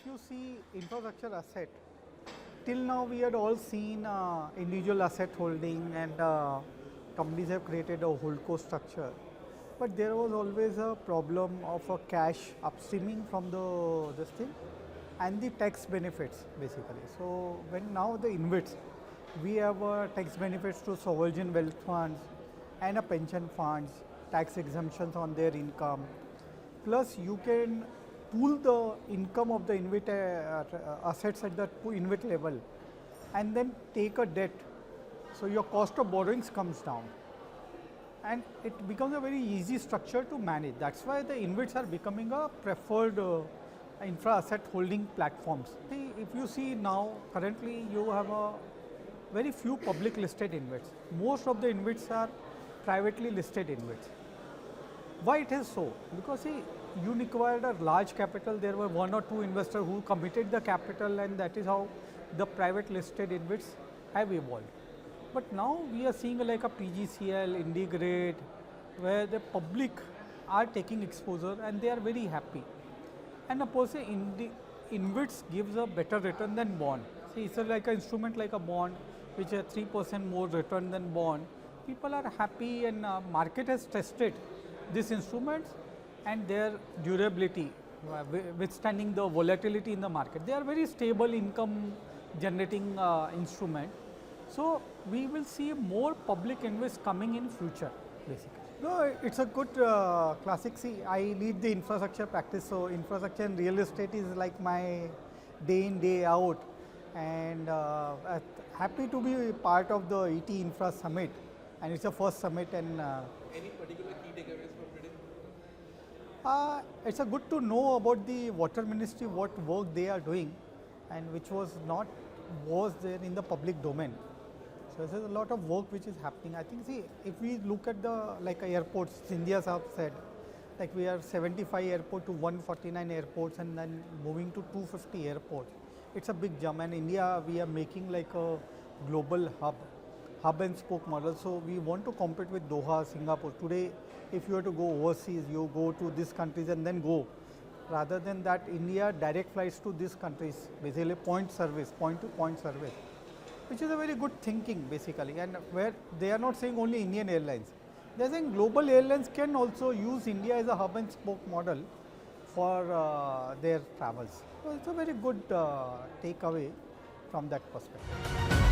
if you see infrastructure asset, till now we had all seen individual asset holding and companies have created a holdco structure. But there was always a problem of a cash upstreaming from this thing and the tax benefits basically. So when now the InvITs, we have tax benefits to sovereign wealth funds and a pension funds, tax exemptions on their income. Plus you can pool the income of the InvIT assets at the InvIT level and then take a debt. So your cost of borrowings comes down and it becomes a very easy structure to manage. That's why the InvITs are becoming a preferred infra asset holding platforms. If you see now, currently you have a very few public listed InvITs. Most of the InvITs are privately listed InvITs. Why it is so? Because see, you required a large capital, there were one or two investors who committed the capital, and that is how the private listed InvITs have evolved. But now we are seeing like a PGCL, IndiGrid, where the public are taking exposure and they are very happy. And of course, InvITs gives a better return than bond. See, it's like an instrument like a bond, which has 3% more return than bond. People are happy, and market has tested these instruments and their durability, withstanding the volatility in the market. They are very stable income generating instrument. So we will see more public invest coming in future basically. No, it's a good classic. See, I lead the infrastructure practice, so infrastructure and real estate is like my day in, day out, and happy to be part of the ETinfra summit, and it's the first summit. And any particular key takeaways from today? It's a good to know about the water ministry, what work they are doing, and which was there in the public domain. So there's a lot of work which is happening. I think, see, if we look at the like airports, India have said, like we are 75 airport to 149 airports and then moving to 250 airports. It's a big jump, and India, we are making like a global hub and spoke model. So we want to compete with Doha, Singapore. Today, if you are to go overseas, you go to these countries and then go. Rather than that, India direct flights to these countries, basically point to point service, which is a very good thinking basically, and where they are not saying only Indian airlines. They are saying global airlines can also use India as a hub and spoke model for their travels. So it's a very good takeaway from that perspective.